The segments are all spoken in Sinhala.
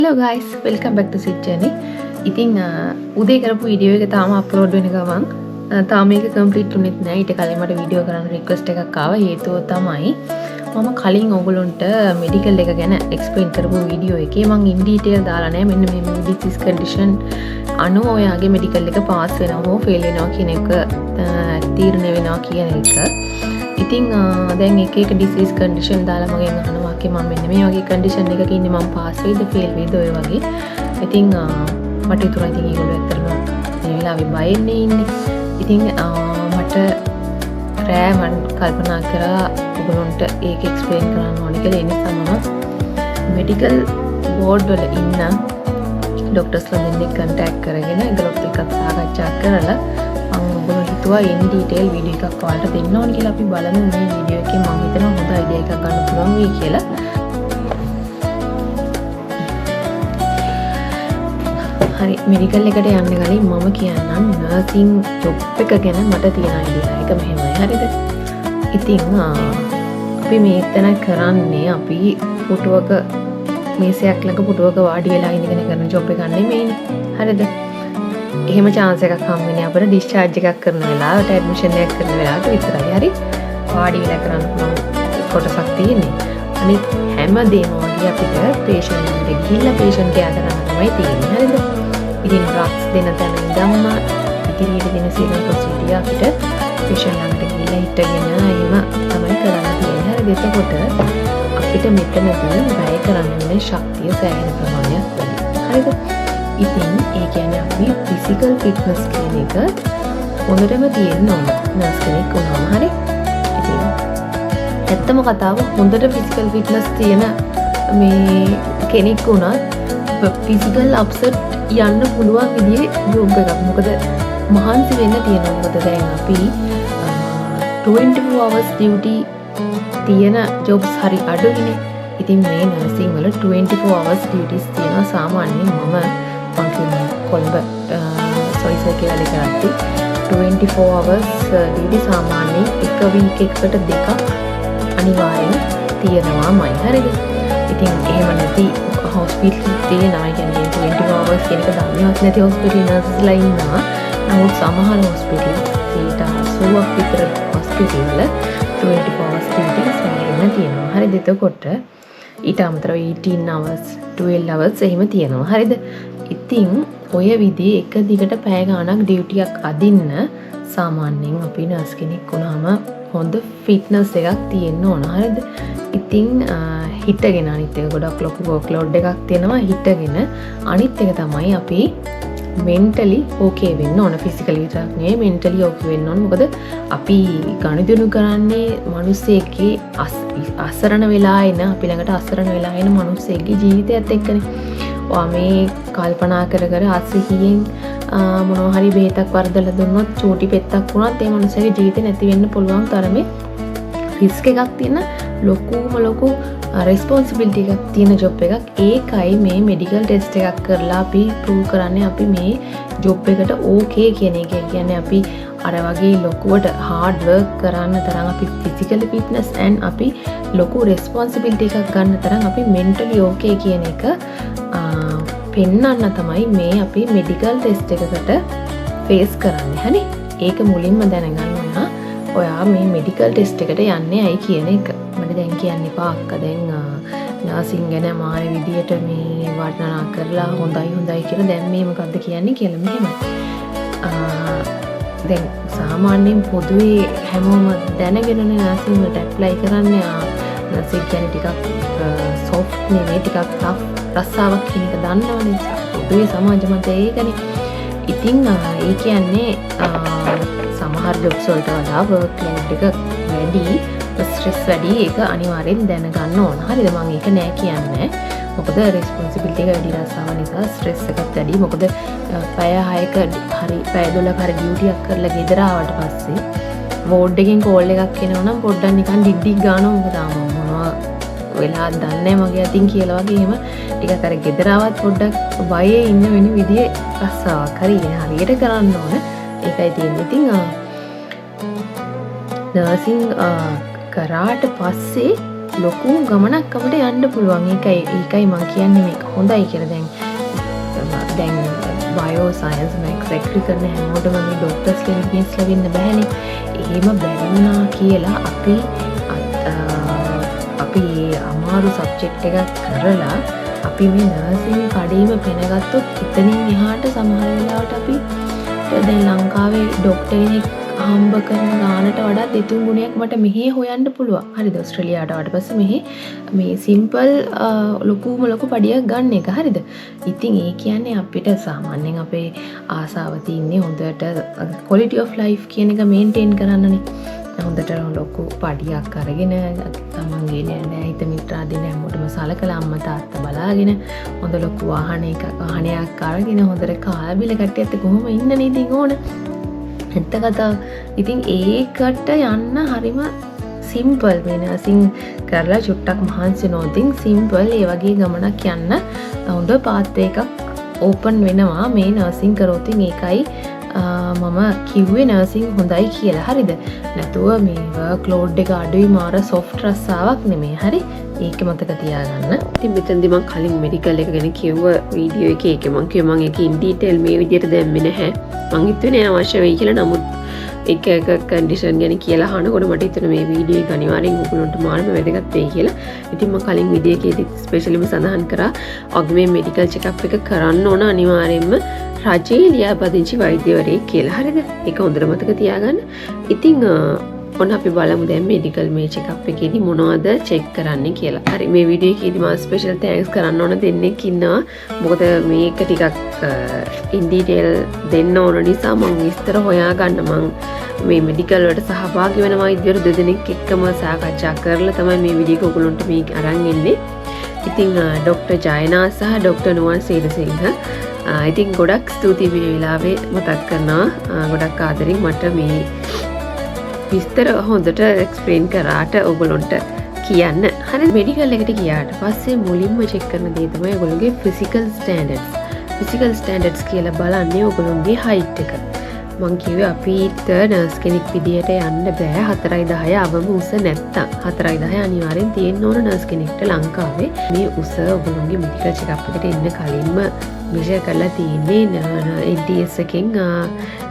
Hello guys, welcome back to Sit Journey. ඉතින් උදේ කරපු වීඩියෝ එක තාම අප්ලෝඩ් වෙන ගමන් තාම මේක කම්ප්ලීට් වුණෙත් නැහැ. ඊට කලින් මට වීඩියෝ කරන්න රික්වෙස්ට් එකක් ආවා. හේතුව තමයි මම කලින් ඕගොල්ලොන්ට මෙඩිකල් එක ගැන එක්ස්ප්ලেইন කරපු වීඩියෝ එකේ මම ඉන් ඩීටේල් දාලා නැහැ. මෙන්න මේ ඩිසීස් කන්ඩිෂන් අනුව ඔයාගේ මෙඩිකල් එක පාස් වෙනවා හෝ ෆේල් වෙනවා කියන එක තීරණය වෙනවා කියන එක. ඉතින් දැන් එක එක ඩිසීස් කන්ඩිෂන් දාලා මගෙන් අහනවා මම මෙන්න මේ වගේ කන්ඩිෂන් එකක ඉන්නේ මම පාස් වෙයිද ෆේල් වෙයිද ඔය වගේ. ඉතින් මට හිතුණා ඉතින් ඒගොල්ලෝ ඇත්තටම මේ වෙලාවේ බයෙන්නේ ඉන්නේ. ඉතින් මට රෑ මම කල්පනා කරා ඔයගොල්ලන්ට ඒක එක්ස්ප්ලেইন කරන්න ඕනේ කියලා. ඒ නිසා මම මෙඩිකල් බෝඩ් වල ඉන්න ડોක්ටර්ස්ලා දෙන්නෙක් කන්ටැක්ට් කරගෙන ඒගොල්ලොත් එක්ක සාකච්ඡා කරලා මම ඔයගොල්ලෝ හිතුවා ඉන් ඩීටේල් වීඩියෝ එකක් ඔයාලට දෙන්න ඕනේ කියලා. අපි බලමු මේ වීඩියෝ එකේ මම හිතනවා හොඳ අයිඩියා එකක් ගන්න පුළුවන් වෙයි කියලා. හරි, මෙඩිකල් එකට යන්න කලින් මම කියන්නම් නර්සින් ජොබ් එක ගැන මට තියෙන අයිඩියා එක මෙහෙමයි. හරිද? ඉතින් අපි මේතන කරන්නේ අපි පුටුවක මේසයක් ළඟ පුටුවක වාඩි වෙලා ඉඳගෙන කරන ජොබ් එකක් නෙමෙයිනේ. හරිද? එහෙම chance එකක් හම් වෙන්නේ අපිට ඩිස්චාර්ජ් එකක් කරන වෙලාවට ඇඩ්මිෂන් එකක් කරන වෙලාවට විතරයි. හරි? වාඩි වෙලා කරන්න පුළුවන් කොටසක් තියෙන්නේ. අනිත් හැම දෙයක්ම වගේ අපිට patient එකට ගිහිල්ලා patient care කරන්න තමයි තියෙන්නේ. හරිද? ඉතින් drugs දෙන තැන ඉඳන්ම ඉදිරියට දෙන සියලු procedure අපිට patient ළඟට ගිහිල්ලා හිටගෙන එහෙම තමයි කරන්න තියෙන්නේ. හරිද? එතකොට අපිට මෙතනදී වැය කරන්න වෙන ශක්තිය සෑහෙන ප්‍රමාණයක් වැඩි. හරිද? ඉතින් ඒ කියන්නේ අපි physical fitness කියන එක හොඳටම තියෙන්න ඕන නර්ස් කෙනෙක් වුණාම. හරි? ඉතින් ඇත්තම කතාව හොඳට physical fitness තියෙන මේ කෙනෙක් වුණත් physical upset යන්න පුළුවන් විදිහේ ජොබ් එකක්. මොකද මහන්සි වෙන්න තියෙනවා. මොකද දැන් අපි 24 hours duty තියෙන jobs හරි අඩුයිනේ. ඉතින් මේ නර්සිං වල 24 hours duties තියෙනවා. සාමාන්‍යයෙන් මම කොළඹ සොයිස කියලා දෙකක් 24 hours duty සාමාන්‍යයෙන් එක week එකකට දෙකක් අනිවාර්යෙන් තියෙනවාමයි. හරිද? ඉතින් එහෙම නැති hospital තියෙනවා. ඒ කියන්නේ 24 hours කියන එක දන්නේවත් නැති hospital nurses ලා ඉන්නවා. නමුත් සමහර hospital 80ක් විතර hospital වල 24 hours duty සෑහෙන තියෙනවා. හරිද? එතකොට ඊට අමතරව 18 hours 12 hours එහෙම තියෙනවා. හරිද? ඉතින් ඔය විදිහේ එක දිගට පැය ගාණක් ඩියුටි එකක් අදින්න සාමාන්‍යයෙන් අපි නර්ස් කෙනෙක් වුණාම හොඳ ෆිට්නස් එකක් තියෙන්න ඕන. හරිද? ඉතින් හිටගෙන අනිත් එක ගොඩක් ලොකු වර්ක් ලෝඩ් එකක් තියෙනවා. හිටගෙන අනිත් එක තමයි අපි මෙන්ටලි ඕකේ වෙන්න ඕන. ෆිසිකලි විතරක් නෙවෙයි මෙන්ටලි ඕකේ වෙන්න ඕන. මොකද අපි ගනුදෙනු කරන්නේ මිනිස්සෙක්ගේ අසරණ වෙලා එන අපි ළඟට අසරණ වෙලා එන මිනිස්සෙක්ගේ ජීවිතයත් එක්කනේ. ඔයා මේ කල්පනා කර කර අසිහියෙන් මොනවා හරි බේතක් වර්ධලා දුන්නොත් චූටි පෙත්තක් වුණත් ඒ මනුස්සයාගේ ජීවිතේ නැති වෙන්න පුළුවන් තරමේ රිස්ක් එකක් තියෙන ලොකු රෙස්පොන්සිබිලිටි එකක් තියෙන ජොබ් එකක්. ඒකයි මේ මෙඩිකල් ටෙස්ට් එකක් කරලා අපි ප්‍රූව් කරන්නේ අපි මේ ජොබ් එකට ඕකේ කියන එක. කියන්නේ අපි අර වගේ ලොකුවට හાર્ඩ් වර්ක් කරන්න තරම් අපි ෆිසිකලි ෆිට්නස් and අපි ලොකු රෙස්පොන්සිබිලිටි එකක් ගන්න තරම් අපි මෙන්ටලි ඕකේ කියන එක පෙන්වන්න තමයි මේ අපි මෙඩිකල් ටෙස්ට් එකකට ෆේස් කරන්නේ. හරි? ඒක මුලින්ම දැනගන්න ඕන. ඔයා මේ මෙඩිකල් ටෙස්ට් එකට යන්නේ ඇයි කියන එක. මට දැන් කියන්න එපා අක්කා දැන් නර්සින් ගැන මාර විදියට මේ වර්ණනා කරලා හොඳයි කියලා දැන් මේ මොකද්ද කියන්නේ කියලා මෙහෙමයි. දැන් සාමාන්‍යයෙන් පොදුවේ හැමෝම දැනගෙනනේ නර්සින් වලට ඇප්ලයි කරන්නේ. නර්සින් කියන්නේ ටිකක් සොෆ්ට් නෙවෙයි ටිකක් ටෆ් රස්සාවක් කියන එක දන්නවනේ. පොදුවේ සමාජ මතය ඒකනේ. ඉතින් ඒ කියන්නේ සමහර ජොබ්ස් වලට වඩා වර්ක් ලෝඩ් එක වැඩි, ස්ට්‍රෙස් වැඩි. ඒක අනිවාර්යෙන් දැනගන්න ඕන. හරිද? මම ඒක නෑ කියන්නේ. මොකද රෙස්පොන්සිබිලිටි එක වැඩි රස්සාව නිසා ස්ට්‍රෙස් එකත් වැඩි. මොකද පැය 6ක හරි පැය 12ක හරි ඩියුටි එකක් කරලා ගෙදර ආවට පස්සේ වෝඩ් එකෙන් කෝල් එකක් එනවා නම් පොඩ්ඩක් නිකන් ඩිඩ්ඩික් ගන්නවා. මොකද මොනවා වෙලා දන්නේ මගේ අතින් කියලා වගේ එහෙම ටිකක් අර ගෙදර ආවත් පොඩ්ඩක් බයේ ඉන්න වෙන විදිහේ රස්සාවක් හරි හරියට කරන්න ඕන. ඒකයි තියෙන්නේ. ඉතින් නර්සින් කරාට පස්සේ ලොකු ගමනක් අපිට යන්න පුළුවන්. ඒකයි මම කියන්නේ මේක හොඳයි කියලා. දැන් බයෝ සයන්ස් මැක්ස් ඇග්‍රි කරන හැමෝටම මේ ඩොක්ටර්ස් කෙනෙක්ලා වෙන්න බෑනේ. එහෙම බැරිුණා කියලා අපි අමාරු සබ්ජෙක්ට් එකක් කරලා අපි මේ නර්සින් කඩේම පෙනගත්තොත් එතනින් එහාට සමහර වෙලාවට අපි දැන් ලංකාවේ ඩොක්ටර් කෙනෙක් හම්බ කරන ගානට වඩා දෙතුන් ගුණයක් මට මෙහි හොයන්න පුළුවන්. හරිද? ඕස්ට්‍රේලියාවට ආවට පස්සේ මෙහි මේ සිම්පල් ලොකු පඩියක් ගන්න එක. හරිද? ඉතින් ඒ කියන්නේ අපිට සාමාන්‍යයෙන් අපේ ආසාව තියෙන්නේ හොඳට quality of life කියන එක මේන්ටේන් කරන්නනේ. හොඳට ලොකු පඩියක් අරගෙන තමන්ගේ නෑ හිත මිත්‍රාදීන් හැමෝටම සලකලා අම්මා තාත්තා බලාගෙන හොඳ ලොකු වාහනයක් අරගෙන හොඳට කාලා බිල කට්ටියත් කොහොම ඉන්නනේ ඉතින් ඕන. ඇත්ත කතාව. ඉතින් ඒකට යන්න හරිම සිම්පල් වෙනසින් කරලා චුට්ටක් මහන්සි නොදින් සිම්පල් ඒ වගේ ගමනක් යන්න හොඳ පාත් එකක් ඕපන් වෙනවා මේ නර්සින් කරොත්. ඒකයි මම කිව්වේ නර්සින් හොඳයි කියලා. හරිද? නැතුව මේ වර්ක් ලෝඩ් එක අඩුයි මාර සොෆ්ට් රස්සාවක් නෙමෙයි. හරි? ඒක මතක තියාගන්න. ඉතින් මෙතනදී මම කලින් මෙඩිකල් එක ගැන කිව්ව වීඩියෝ එකේ මම කිව්වා මම ඒක ඉන් ඩීටේල් මේ විදිහට දැම්මේ නැහැ. මං හිතුවේ නෑ අවශ්‍ය වෙයි කියලා. නමුත් එක කන්ඩිෂන් ගැන කියලා අහනකොට මට හිතුණා මේ වීඩියෝ එක අනිවාර්යෙන් ඔයගොල්ලන්ට මාර්ම වැදගත් වෙයි කියලා. ඉතින් මම කලින් වීඩියෝ එකේදී ස්පෙෂලිම සඳහන් කරා ඔගේ මේ මෙඩිකල් චෙකප් එක කරන්න ඕන අනිවාර්යෙන්ම රජයේ ලියාපදිංචි වෛද්‍යවරයෙක් කියලා. හරිද? ඒක හොඳට මතක තියාගන්න. ඉතින් ඔන්න අපි බලමු දැන් මෙඩිකල් මේ චෙකප් එකේදී මොනවද චෙක් කරන්නේ කියලා. හරි මේ වීඩියෝ එකේදී මම ස්පෙෂල් තෑන්ක්ස් කරන්න ඕන දෙන්නෙක් ඉන්නවා. මොකද මේක ටිකක් ඉන් ඩීටේල් දෙන්න ඕන නිසා මම විස්තර හොයාගන්න මම මේ මෙඩිකල් වලට සහභාගී වෙන වෛද්‍යවරු දෙදෙනෙක් එක්කම සාකච්ඡා කරලා තමයි මේ වීඩියෝ එක ඔයගොල්ලන්ට මේ අරන් එන්නේ. ඉතින් ඩොක්ටර් ජයනා සහ ඩොක්ටර් නුවන් සේනසිංහ ඉතින් ගොඩක් ස්තුතියි මේ වෙලාවේ මතක් කරනවා. ගොඩක් ආදරෙන් මට මේ විස්තර හොඳට එක්ස්ප්ලেইন කරාට ඔයගොල්ලන්ට කියන්න. හරි මෙඩිකල් එකට ගියාට පස්සේ මුලින්ම චෙක් කරන දේ තමයි ඔයගොල්ලෝගේ ෆිසිකල් ස්ටෑන්ඩඩ්ස්. ෆිසිකල් ස්ටෑන්ඩඩ්ස් කියලා බලන්නේ ඔයගොල්ලෝගේ හයිට් එක. මං කිව්වේ අපිට නර්ස් කෙනෙක් විදියට යන්න බෑ 4.10 අවම උස නැත්තම්. 4.10 අනිවාර්යෙන් තියෙන්න ඕන නර්ස් කෙනෙක්ට ලංකාවේ. මේ උස ඔයගොල්ලෝගේ මෙඩිකල් චෙකප් එකට එන්න කලින්ම මෙෂර් කරලා තියෙන්නේ NTS එකෙන්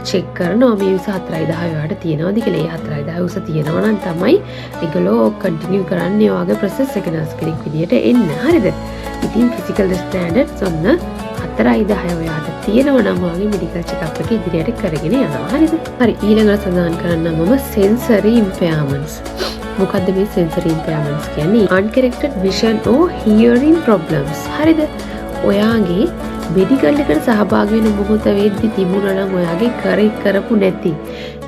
චෙක් කරනවා මේ උස 4.10 ඔයාලට තියෙනවද කියලා. ඒ 4.10 උස තියෙනවා නම් තමයි ඒගොල්ලෝ කන්ටිනියු කරන්නේ ඔයාගේ ප්‍රොසෙස් එක නර්ස් කෙනෙක් විදියට එන්න. හරිද? ඉතින් ෆිසිකල් ස්ටෑන්ඩඩ්ස් ඔන්න 4.10 ඔයාට තියෙනවා නම් ඔයාගේ මෙඩිකල් චෙකප් එක ඉදිරියට කරගෙන යනවා. හරිද? හරි ඊළඟට සඳහන් කරන්න මම sensory impairments. මොකද්ද මේ sensory impairments කියන්නේ? Uncorrected vision or hearing problems. හරිද? ඔයාගේ මෙඩිකල් එකට සහභාගී වෙන මොහොත වෙද්දි තිබුණා නම් ඔයාගේ කරපු නැති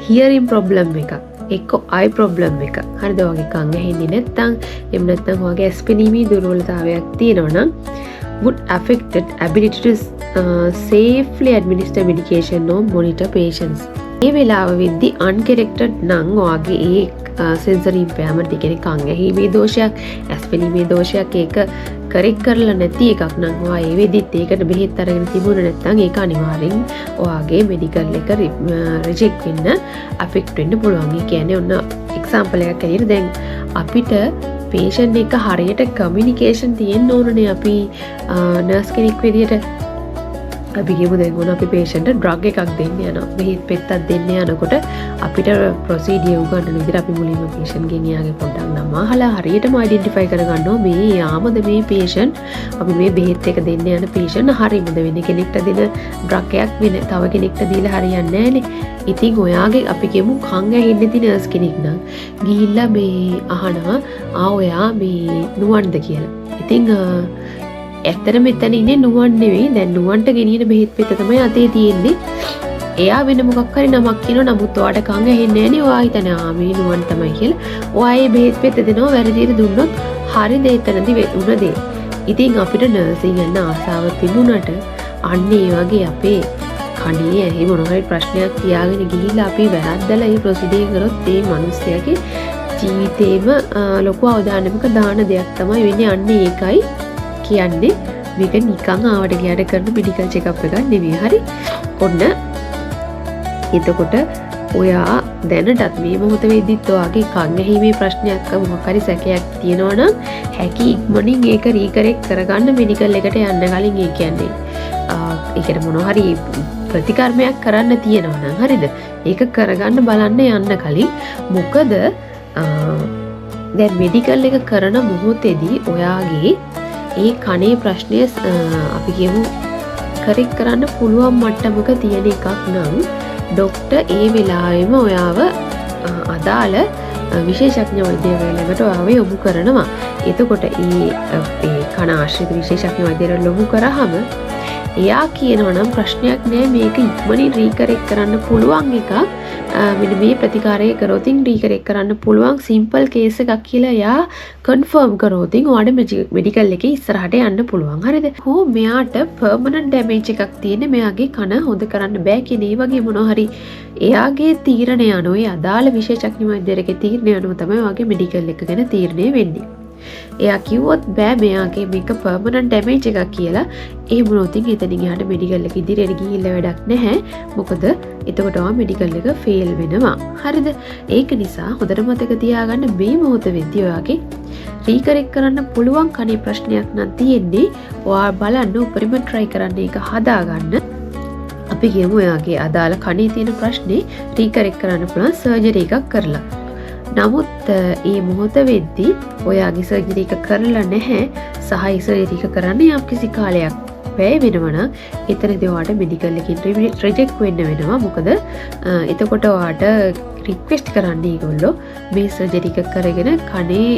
hearing problem එකක් එක්ක eye problem එක. හරිද? ඔයාගේ කන් ඇහෙන්නේ නැත්නම් එහෙම නැත්නම් ඔයාගේ ඇස් පෙනීමේ දුර්වලතාවයක් තියෙනවා නම් would affected ability to safely administer medication or monitor patients. මේ වෙලාව වෙද්දි uncorrected නම් ඔයාගේ ඒ sensory impairment කියන්නේ කන් ඇහිීමේ දෝෂයක්, ඇස් පෙනීමේ දෝෂයක් ඒක කරෙක්ට් කරලා නැති එකක් නම් ඔයා ඒ වෙද්දිත් ඒකට බෙහෙත් අරගෙන තිබුණ නැත්නම් ඒක අනිවාර්යෙන් ඔයාගේ මෙඩිකල් එක රිජෙක්ට් වෙන්න අපෙක්ට් වෙන්න පුළුවන්. ඒ කියන්නේ ඔන්න එක්සැම්පල් එකක් ඇරියට දැන් අපිට patient එක හරියට කමියුනිකේෂන් තියෙන්න ඕනනේ අපි නර්ස් කෙනෙක් විදියට. අපි කියමු දැන් ඕන අපි patient ඩ්‍රග් එකක් දෙන්න යනවා. බෙහෙත් පෙත්තක් දෙන්න යනකොට අපිට ප්‍රොසීඩියර් උගන්වන විදිහට අපි මුලින්ම patient ගෙනියාගේ පොඩ්ඩක් නම අහලා හරියටම අයිඩෙන්ටිෆයි කරගන්නවා මේ යාමද මේ patient අපි මේ බෙහෙත් එක දෙන්න යන patient හරියමද වෙන කෙනෙක්ට දෙන ඩ්‍රග් එකක් වෙන තව කෙනෙක්ට දීලා හරියන්නේ නැහනේ. ඉතින් ඔයාගේ අපි කියමු කන් ඇහෙන්නේ නැති නර්ස් කෙනෙක් නම් ගිහිල්ලා මේ අහනවා ඔයා මේ නුවන්ද කියලා. ඉතින් ඇත්තට මෙතන ඉන්නේ නුවන් නෙවෙයි. දැන් නුවන්ට ගෙනියන බෙහෙත් පෙත්ත තමයි අතේ තියෙන්නේ. එයා වෙන මොකක් හරි නමක් කියනවා. නමුත් ඔයාට කන් ඇහෙන්නේ නැහනේ. ඔයා හිතනවා මේ නුවන් තමයි කියලා. ඔයා ඒ බෙහෙත් පෙත්ත දෙනවා වැරදියට දුන්නොත් හරි දෙයකනදී වුණ දේ. ඉතින් අපිට නර්සින් යන ආසාව තිබුණට අන්න ඒ වගේ අපේ කණේ ඇහි මොන හරි ප්‍රශ්නයක් තියාගෙන ගිහිල්ලා අපි වැරද්දලා ඒ ප්‍රොසීඩියර් කරොත් ඒ මිනිස්යාගේ ජීවිතේම ලොකු අවදානමක දාන දෙයක් තමයි වෙන්නේ. අන්න ඒකයි කියන්නේ මේක නිකන් ආවට ගියාට කරන මෙඩිකල් චෙකප් එකක් නෙවෙයි. හරි. ඔන්න එතකොට ඔයා දැනටත් මේ මොහොත වෙද්දිත් ඔයාගේ කන් ඇහිීමේ ප්‍රශ්නයක් මොකක් හරි සැකයක් තියෙනවා නම් හැකි ඉක්මනින් ඒක රීකරෙක්ට් කරගන්න මෙඩිකල් එකට යන්න කලින් ඒ කියන්නේ ඒකට මොනවා හරි ප්‍රතිකර්මයක් කරන්න තියෙනවා නම් හරිද ඒක කරගන්න බලන්න යන්න කලින් මොකද දැන් මෙඩිකල් එක කරන මොහොතේදී ඔයාගේ ඒ කනේ ප්‍රශ්නය අපි කියමු කරෙක්ට් කරන්න පුළුවන් මට්ටමක තියෙන එකක් නම් ડોක්ටර් ඒ වෙලාවෙම ඔයාව අදාළ විශේෂඥ වෛද්‍යවරයෙකුට ඔයාව යොමු කරනවා. එතකොට ඒ කන ආශ්‍රිත විශේෂඥ වෛද්‍යවරයෙකුට යොමු කරාම එයා කියනවා නම් ප්‍රශ්නයක් නෑ මේක ඉක්මනින් රීකරෙක්ට් කරන්න පුළුවන් එකක්. මෙන්න මේ ප්‍රතිකාරය කරොත් රීකරෙක්ට් කරන්න පුළුවන් සිම්පල් කේස් එකක් කියලා එයා කන්ෆර්ම් කරොත් ඔයාලට මෙඩිකල් එකේ ඉස්සරහට යන්න පුළුවන්. හරිද? හෝ මෙයාට පර්මනන්ට් ඩැමේජ් එකක් තියෙන මෙයාගේ කන හොද කරන්න බෑ කියන ඒ වගේ මොනවා හරි එයාගේ තීරණය අනුව ඒ අදාළ විශේෂඥ වෛද්‍යවරයෙකුගේ තීරණය අනුව තමයි ඔයාගේ මෙඩිකල් එක ගැන තීරණය වෙන්නේ. එයා කිව්වොත් බෑ මෙයාගේ මේක පර්මනන්ට් ඩැමේජ් එකක් කියලා එහෙම වුණොත් එතනින් එහාට මෙඩිකල් එක ඉදිරියට ගිහිල්ලා වැඩක් නැහැ. මොකද එතකොට ඔයා මෙඩිකල් එක ෆේල් වෙනවා. හරිද? ඒක නිසා හොඳට මතක තියාගන්න මේ මොහොත වෙද්දී ඔයාගේ රීකරෙක්ට් කරන්න පුළුවන් කනේ ප්‍රශ්නයක් නම් තියෙන්නේ. ඔයා බලන්න උපරිම try කරන්න ඒක හදාගන්න. අපි කියමු ඔයාගේ අදාළ කනේ තියෙන ප්‍රශ්නේ රීකරෙක්ට් කරන්න පුළුවන් සර්ජරි එකක් කරලා. නමුත් ඒ මොහොත වෙද්දී ඔයාගේ සර්ජරි එක කරලා නැහැ සහ ඒ සර්ජරි එක කරන්න යම්කිසි කාලයක් වැය වෙනවා නම් එතනදී ඔයාට මෙඩිකල් එකකින් රිජෙක්ට් වෙන්න වෙනවා. මොකද එතකොට ඔයාට රික්වෙස්ට් කරන්න ඒගොල්ලෝ මේ සර්ජරි එක කරගෙන කනේ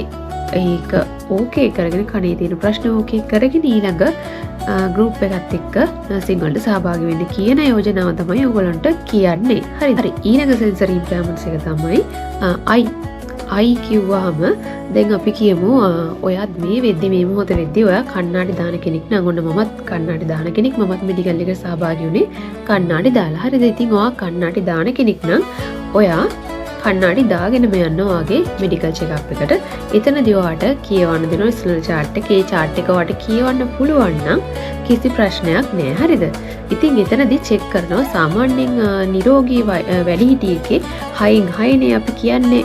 ඒක ඕකේ කරගෙන කනේ තියෙන ප්‍රශ්න ඕකේ කරගෙන ඊළඟ ගෲප් එකත් එක්ක නර්සින් වලට සහභාගී වෙන්න කියන යෝජනාව තමයි ඔයගොල්ලන්ට කියන්නේ. හරි. ඊළඟ සෙන්සරි ඉම්ප්ලාන්ට්ස් එක තමයි I කිව්වහම දැන් අපි කියමු ඔයාත් මේ වෙද්දි මේ මොහොත වෙද්දි ඔයා කණ්ණාඩි දාන කෙනෙක් නම් ඔන්න මමත් කණ්ණාඩි දාන කෙනෙක් මමත් මෙඩිකල් එකට සහභාගී වුණේ කණ්ණාඩි දාලා. හරිද? ඉතින් ඔයා කණ්ණාඩි දාන කෙනෙක් නම් ඔයා කණ්ණාඩි දාගෙනම යන්න ඔයාගේ මෙඩිකල් චෙකප් එකට. එතනදී ඔයාට කියවන්න දෙනවා ඉස්සෙල්ලා chart එකේ chart එක ඔයාට කියවන්න පුළුවන් නම් කිසි ප්‍රශ්නයක් නෑ. හරිද? ඉතින් එතනදී චෙක් කරනවා සාමාන්‍යයෙන් නිරෝගී වැඩිහිටියෙක්ගේ 6න් 6 නේ අපි කියන්නේ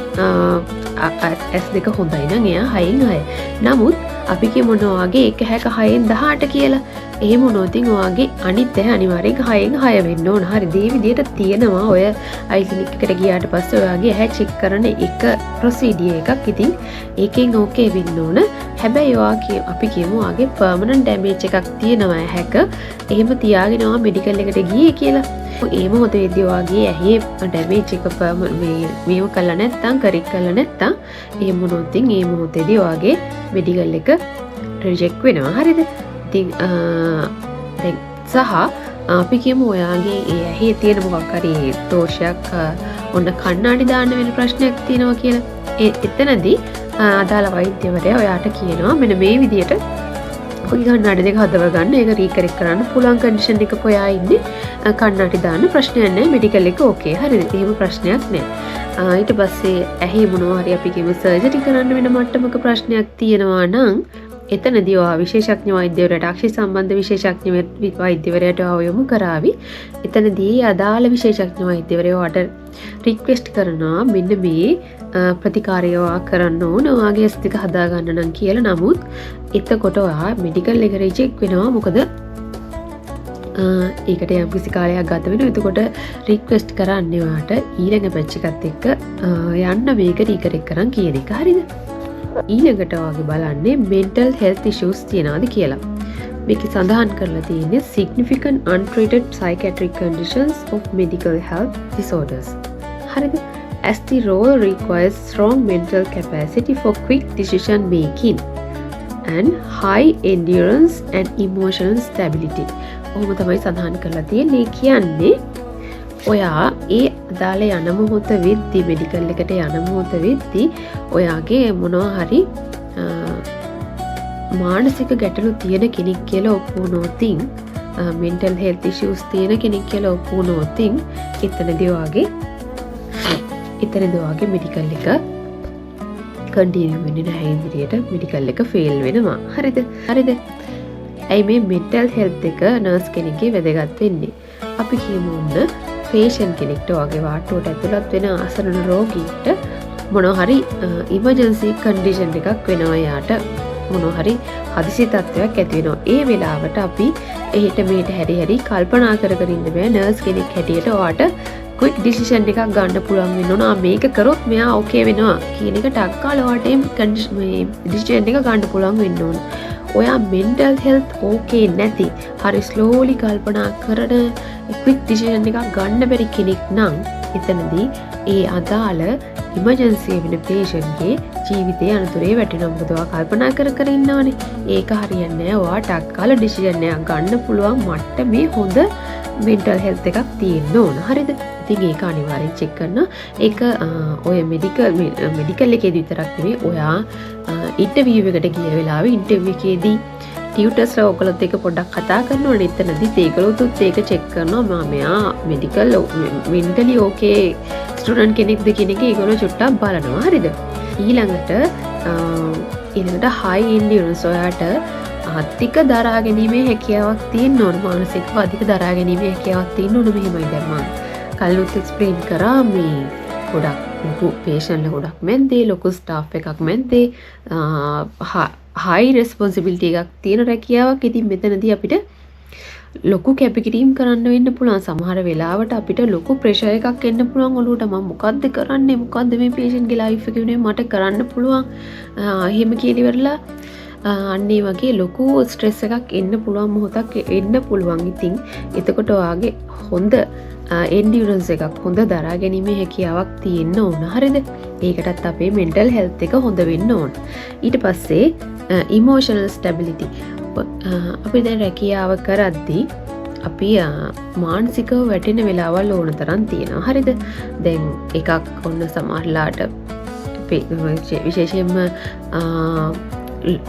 S2 හොඳයි නම් එයා 6න් 6. නමුත් අපි කියමු ඔයාගේ 1 හැක 6න් 18 කියලා. එහෙම වුණොත් ඔයාගේ අනිත් ඇහැ අනිවාර්යෙන් 6න් 6 වෙන්න ඕන. හරි. මේ විදිහට තියෙනවා ඔය අයි ක්ලිනික් එකට ගියාට පස්සේ ඔයාගේ ඇහැ චෙක් කරන එක ප්‍රොසීඩියර් එකක්. ඉතින් ඒකෙන් ඕකේ වෙන්න ඕන. හැබැයි ඔයා අපි කියමු ඔයාගේ පර්මනන්ට් ඩැමේජ් එකක් තියෙනවා ඇහැක. එහෙම තියාගෙන ඔයා මෙඩිකල් එකට ගියේ කියලා. ඒ මොහොතේදී ඔයාගේ ඇහි ඩැමේජ් එක මේව කළා නැත්නම් කරික් කළා නැත්නම් එහෙම වුණොත් ඒ මොහොතේදී ඔයාගේ මෙඩිකල් එක රිජෙක්ට් වෙනවා. හරිද? ඉතින් දැන් සහ අපි කියමු ඔයාගේ ඒ ඇහි තියෙන මොකක් හරි දෝෂයක් ඔන්න කණ්ණාඩි දාන්න වෙන ප්‍රශ්නයක් තියෙනවා කියලා. එතනදී අදාළ වෛද්‍යවරයා ඔයාට කියනවා මෙන්න මේ විදියට ඔය කණ්ණාඩි දෙක හදව ගන්න ඒක රීකරෙක්ට් කරන්න පුළුවන් කන්ඩිෂන් එකක ඔයා ඉන්නේ. කණ්ණාඩි දාන්න ප්‍රශ්නයක් නැහැ. මෙඩිකල් එක ඕකේ. හරිද? එහෙම ප්‍රශ්නයක් නැහැ. ඊට පස්සේ ඇහි මොනවා හරි අපි කියමු සර්ජරි කරන්න වෙන මට්ටමක ප්‍රශ්නයක් තියෙනවා නම් එතනදී ඔයා විශේෂඥ වෛද්‍යවරයාට අක්ෂි සම්බන්ධ විශේෂඥ වෛද්‍යවරයාට යොමු කරાવી. එතනදී අදාළ විශේෂඥ වෛද්‍යවරයා ඔයාට රික්වෙස්ට් කරනවා මෙන්න මේ ප්‍රතිකාරය ඔයා කරන්න ඕන ඔයාගේ S2 හදා ගන්න නම් කියලා. නමුත් එතකොට ඔයා මෙඩිකල් එක රිජෙක්ට් වෙනවා. මොකද ඒකට යම් කිසි කාලයක් ගත වෙනවා. එතකොට රික්වෙස්ට් කරන්නේ ඔයාට ඊළඟ බැච් එකත් එක්ක යන්න මේක රීකරෙක්ට් කරන් කියන එක. හරිද? ඊළඟට වගේ බලන්නේ mental health issues තියනවාද කියලා. මේක සඳහන් කරලා තියෙන්නේ significant untreated psychiatric conditions of medical health disorders. හරිද? As the role requires strong mental capacity for quick decision making and high endurance and emotional stability. ඔහොම තමයි සඳහන් කරලා තියෙන්නේ. කියන්නේ ඔයා ඒ අදාළ යන මොහොත වෙද්දී මෙඩිකල් එකට යන මොහොත වෙද්දී ඔයාගේ මොනවා හරි මානසික ගැටලු තියෙන කෙනෙක් කියලා ඔප්පු වුණොත් mental health issues තියෙන කෙනෙක් කියලා ඔප්පු වුණොත් එතනදී ඔයාගේ මෙඩිකල් එක කන්ටිනියු වෙන්නේ නැහැ. ඉදිරියට මෙඩිකල් එක ෆේල් වෙනවා. හරිද? ඇයි මේ mental health එක නර්ස් කෙනෙක්ගේ වැදගත් වෙන්නේ? අපි කියමු පේෂන් කෙනෙක්ට වගේ වාට්ටුවට ඇතුළත් වෙන අසරණ රෝගීට මොනහරි ඉමර්ජන්සි කන්ඩිෂන් එකක් වෙනවා යාට මොනහරි හදිසි තත්ත්වයක් ඇති වෙනවා. ඒ වෙලාවට අපි එහෙට මෙහෙට හැරි කල්පනා කර ඉන්න බෑ. නර්ස් කෙනෙක් හැටියට ඔයාට ක්වික් ඩිසිෂන් එකක් ගන්න පුළුවන් වෙන්න ඕන. මේක කරොත් මෙයා ඕකේ වෙනවා කියන එක ටක් කාලා ඔයාට මේ ඩිසිෂන් එක ගන්න පුළුවන් වෙන්න ඕන. ඔයා මෙන්ටල් හෙල්ත් ඕකේ නැති හරි ස්ලෝලි කල්පනා කරන ක්වික් ඩිසිෂන් එකක් ගන්න බැරි කෙනෙක් නම් එතනදී ඒ අදාළ ඉමර්ජන්සි වෙන පේෂන්ට්ගේ ජීවිතය අනතුරේ වැටෙනවා. මොකද ඔයා කල්පනා කර ඉන්නවනේ. ඒක හරියන්නේ නැහැ. ඔයා ටක් කාලා ඩිසිෂන් එකක් ගන්න පුළුවන් මට්ටමේ හොඳ මෙන්ටල් හෙල්ත් එකක් තියෙන්න ඕන. හරිද? ඉතින් ඒක අනිවාර්යෙන් චෙක් කරනවා. ඒක ඔය මෙඩිකල් එකේදී විතරක් නෙවෙයි. ඔයා ඉන්ටර්විව් එකට ගිය වෙලාවේ ඉන්ටර්විව් එකේදී ටියුටර්ස්ලා ඔයගොල්ලොත් එක්ක පොඩ්ඩක් කතා කරනවනේ. එතනදිත් ඒගොල්ලොත් ඒක චෙක් කරනවා. මෙයා මෙඩිකල් මෙන්ටලි ඕකේ ස්ටුඩන්ට් කෙනෙක්ද කියන එක ඒගොල්ලෝ චුට්ටක් බලනවා. හරිද? ඊළඟට හයි ඉන්ඩියන්ස් ඔයාට අධික දරා ගැනීමේ හැකියාවක් තියෙන්න ඕන. මානසිකව අධික දරා ගැනීමේ හැකියාවක් තියෙන්න ඕන. මෙහෙමයි දැන් මම කලිනුත් එක්ස්ප්ලেইন කරා මේ ගොඩක් ලොකු පේෂන්ට්ලා ගොඩක් මැද්දේ ලොකු ස්ටාෆ් එකක් මැද්දේ හයි රෙස්පොන්සිබිලිටි එකක් තියෙන රැකියාවක්. ඉතින් මෙතනදී අපිට ලොකු කැපකිරීම් කරන්න වෙන්න පුළුවන්. සමහර වෙලාවට අපිට ලොකු ප්‍රෙෂර් එකක් එන්න පුළුවන් ඔලුවට. මම මොකද්ද කරන්නේ? මොකද්ද මේ පේෂන්ට්ගේ ලයිෆ් එක වෙනුවෙන් මට කරන්න පුළුවන්? එහෙම කියලා ඉවරලා අන්නේ වගේ ලොකු ස්ට්‍රෙස් එකක් එන්න පුළුවන් මොහොතක් එන්න පුළුවන්. ඉතින් එතකොට ඔයාගේ හොඳ එන්ඩියරන්ස් එකක් හොඳ දරා ගැනීමේ හැකියාවක් තියෙන්න ඕන. හරිද? ඒකටත් අපේ මෙන්ටල් හෙල්ත් එක හොඳ වෙන්න ඕන. ඊට පස්සේ ඉමෝෂනල් ස්ටැබිලිටි. අපි දැන් රැකියාව කරද්දී අපි මානසිකව වැටෙන වෙලාවල් ඕන තරම් තියෙනවා. හරිද? දැන් එකක් ඔන්න සමහරලාට විශේෂයෙන්ම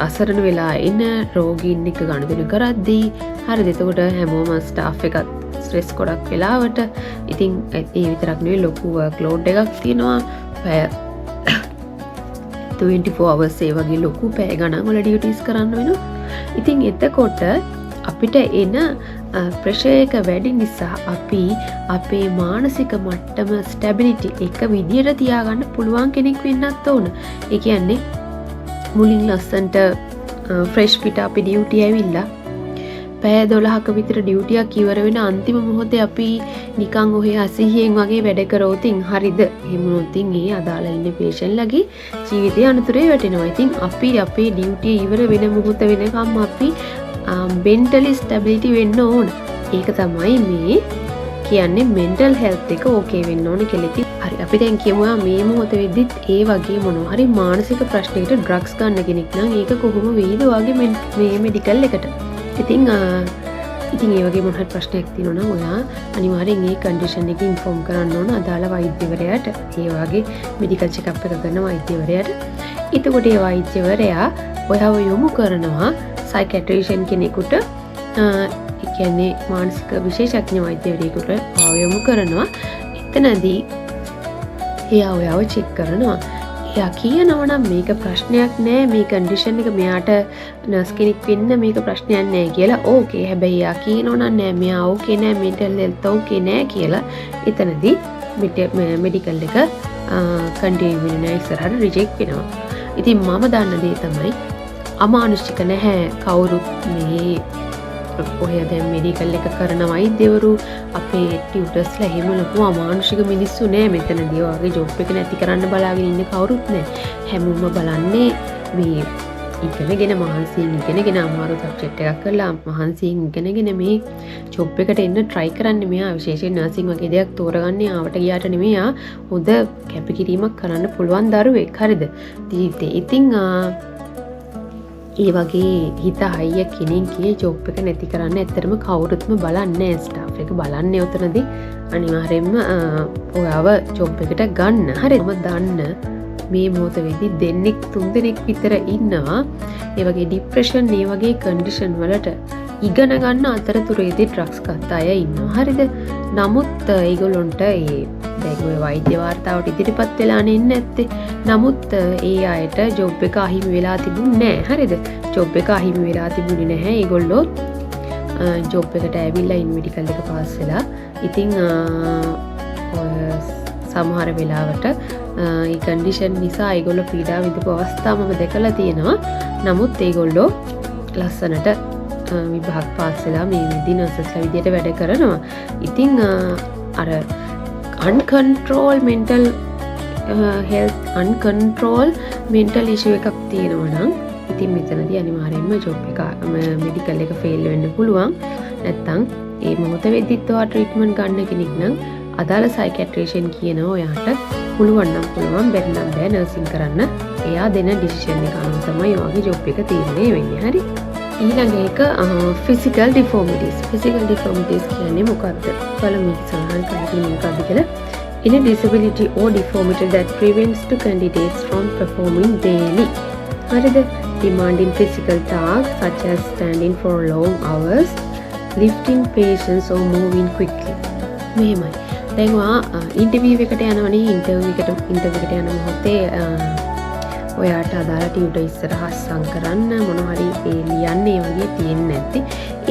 අසරණ වෙලා ඉන්න රෝගීන් එක්ක ගනුදෙනු කරද්දී හරිද? එතකොට හැමෝම ස්ටාෆ් එකත් ස්ට්‍රෙස් ගොඩක් වෙලාවට. ඉතින් ඒ විතරක් නෙවෙයි ලොකු වර්ක් ලෝඩ් එකක් තියෙනවා. පැය 24 hours ඒ වගේ ලොකු පැය ගණන් වල ඩියුටිස් කරන්න වෙනවා. ඉතින් එතකොට අපිට එන ප්‍රෙෂර් එක වැඩි නිසා අපි අපේ මානසික මට්ටම ස්ටැබිලිටි එක විදියට තියාගන්න පුළුවන් කෙනෙක් වෙන්නත් ඕන. ඒ කියන්නේ මුලින් ලස්සන්ට ෆ්‍රෙෂ් පිට අපි ඩියුටි ඇවිල්ලා පැය 12ක විතර ඩියුටියක් ඉවර වෙන අන්තිම මොහොතේ අපි නිකන් ඔහේ අසීහියෙන් වගේ වැඩ කරවතින් හරිද? එහෙම වුණොත් ඒ අදාළ ඉන්න පේෂන්ට්ලගේ ජීවිතය අනතුරේ වැටෙනවා. ඉතින් අපි අපේ ඩියුටිය ඉවර වෙන මොහොත වෙනකම් අපි මෙන්ටලි ස්ටැබිලිටි වෙන්න ඕන. ඒක තමයි මේ කියන්නේ මෙන්ටල් හෙල්ත් එක ඕකේ වෙන්න ඕන කියලා. ඉතින් හරි අපි දැන් කියමු මේ මොහොත වෙද්දිත් ඒ වගේ මොනවා හරි මානසික ප්‍රශ්නයකට ඩ්‍රග්ස් ගන්න කෙනෙක් නම් ඒක කොහොම වෙයිද වගේ මේ මෙඩිකල් එකට. ඉතින් ඒ වගේ මොන හරි ප්‍රශ්නයක් තියෙනවා නම් ඔයා අනිවාර්යෙන් ඒ කන්ඩිෂන් එක ඉන්ෆෝම් කරන්න ඕන අදාළ වෛද්‍යවරයාට. ඒ වගේ මෙඩිකල් චෙකප් එක කරන වෛද්‍යවරයාට. එතකොට ඒ වෛද්‍යවරයා ඔයාව යොමු කරනවා සයිකියාට්‍රිෂන් කෙනෙකුට. ඒ කියන්නේ මානසික විශේෂඥ වෛද්‍යවරයෙකුට යොමු කරනවා. එතනදී එයා ඔයාව චෙක් කරනවා. එයා කියනවා නම් මේක ප්‍රශ්නයක් නෑ, මේ කන්ඩිෂන් එක මෙයාට නර්ස් කෙනෙක් වෙන්න මේක ප්‍රශ්නයක් නෑ කියලා. ඕකේ. හැබැයි එයා කියනවා නම් නෑ මෙයා ඕකේ නෑ, මෙන්ටල් හෙල්ත් ඕකේ නෑ කියලා. එතනදී මෙඩිකල් එක කන්ටිනියු වෙන්නේ නෑ, ඉස්සරහට රිජෙක්ට් වෙනවා. ඉතින් මම දන්න දේ තමයි අමානුෂික නැහැ කවුරුත් මේ ඔය දැන් මෙඩිකල් එක කරන වෛද්‍යවරු අපේ ටියුටර්ස්ලා එහෙම ලොකු අමානුෂික මිනිස්සු නෑ. මෙතනදී ඔයගේ ජොබ් එක නැති කරන්න බලාගෙන ඉන්න කවුරුත් නෑ. හැමෝම බලන්නේ මේ ඉගෙනගෙන මහන්සියෙන් අමාරු සබ්ජෙක්ට් එකක් කරලා මහන්සියෙන් ඉගෙනගෙන මේ ජොබ් එකට එන්න try කරන්නේ. මෙයා විශේෂයෙන් නර්සින් වගේ දෙයක් තෝරගන්නේ ආවට ගියාට නෙමෙයි. හොඳ කැපකිරීමක් කරන්න පුළුවන් දරුවෙක්. හරිද? ඉතින් ඒ වගේ හිත හයිය කෙනෙක්ගේ ජොබ් එක නැති කරන්න ඇත්තටම කවුරුත්ම බලන්නේ ස්ටාෆ් එක බලන්නේ උතනදී අනිවාර්යයෙන්ම ඔයාව ජොබ් එකට ගන්න. හරිද? මම දන්න මේ මොහොත වෙදි දෙන්නෙක් 3 දෙනෙක් විතර ඉන්නවා ඒ වගේ ડિප්‍රෙෂන් ඒ වගේ කන්ඩිෂන් වලට ඉගෙන ගන්න අතරතුරේදී ඩ්‍රග්ස් ගත්ත අය ඉන්නවා. හරිද? නමුත් ඒගොල්ලොන්ට දැන් ඔය වෛද්‍ය වාර්තාවට ඉදිරිපත් වෙලා නැත්තේ. නමුත් ඒ අයට ජොබ් එක අහිමි වෙලා තිබුණේ නැහැ. හරිද? ජොබ් එක අහිමි වෙලා තිබුණේ නැහැ. ඒගොල්ලෝ ජොබ් එකට ඇවිල්ලා ඉන් මෙඩිකල් එක පාස් වෙලා. ඉතින් සමහර වෙලාවට ඒ කන්ඩිෂන් නිසා ඒගොල්ලෝ පීඩා විඳපු අවස්ථා මම දැකලා තියෙනවා. නමුත් ඒගොල්ලෝ ලස්සනට විභාග පාස් වෙලා මේ විදි නර්සස්ලා විදියට වැඩ කරනවා. ඉතින් අර uncontrol mental health uncontrol mental issue එකක් තියෙනවා නම් ඉතින් මෙතනදී අනිවාර්යයෙන්ම ජොබ් එක මෙඩිකල් එක ෆේල් වෙන්න පුළුවන්. නැත්තම් ඒ මොහොත වෙද්දිත් ඔයා ට්‍රීට්මන්ට් ගන්න කෙනෙක් නම් අදාළ සයිකියාට්‍රිෂියන් කියනවා ඔයාට පුළුවන් නම් පුළුවන් බැරි නම් බෑ නර්සින් කරන්න. එයා දෙන ඩිසිෂන් එක අනුව තමයි ඔයාගේ ජොබ් එක තීරණය වෙන්නේ. හරි. ඊළඟ එක physical deformities. Physical deformities කියන්නේ මොකක්ද? බලමු සඳහන් කරන්නේ මොකක්ද කියලා. In a disability or deformity that prevents the candidates from performing daily. හරිද? Demanding physical tasks such as standing for long hours, lifting patients or moving quickly. මෙහෙමයි. දැන් ඔයා ඉන්ටර්විව් එකට යනවනේ ඉන්ටර්විව් එකට යන මොහොතේ ඔයාට අදාළ ටියුටර් ඉස්සරහ අස්සම් කරන්න මොන හරි ඒ ලියන්නේ වගේ තියෙන්නේ නැති.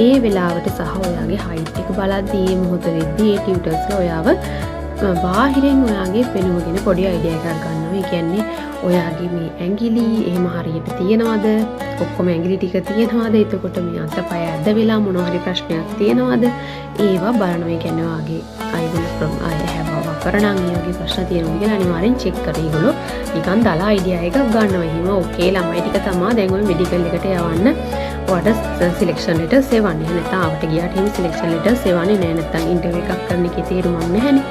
ඒ වෙලාවට සහ ඔයාගේ හයිට් එක බලද්දී මේ මොහොත වෙද්දී ඒ ටියුටර්ස්ලා ඔයාව බාහිරින් ඔයාගේ පෙනුම ගැන පොඩි අයිඩියා එකක් ගන්නවා. ඒ කියන්නේ ඔයාගේ මේ ඇඟිලි එහෙම හරියට තියෙනවද? ඔක්කොම ඇඟිලි ටික තියෙනවද? එතකොට මේ අතපය ඇද වෙලා මොන හරි ප්‍රශ්නයක් තියෙනවද? ඒවා බලනවා. ඒ කියන්නේ ඔයාගේ I have කරනම් ඒ වගේ ප්‍රශ්න තියෙනවා කියලා අනිවාර්යෙන් චෙක් කරලා ඒගොල්ලෝ නිකන් දාලා අයිඩියා එකක් ගන්නවා. එහෙම ඕකේ ළමයි ටික තමයි දැන් ඔය මෙඩිකල් එකට යවන්න ඔයාට සිලෙක්ෂන් ලෙටර්ස් එවන්නේ. නැත්නම් ආවට ගියාට එහෙම සිලෙක්ෂන් ලෙටර්ස් එවන්නේ නැහැ. නැත්නම් ඉන්ටර්විව් එකක් කරන්න එකේ තේරුමක් නැහැනේ.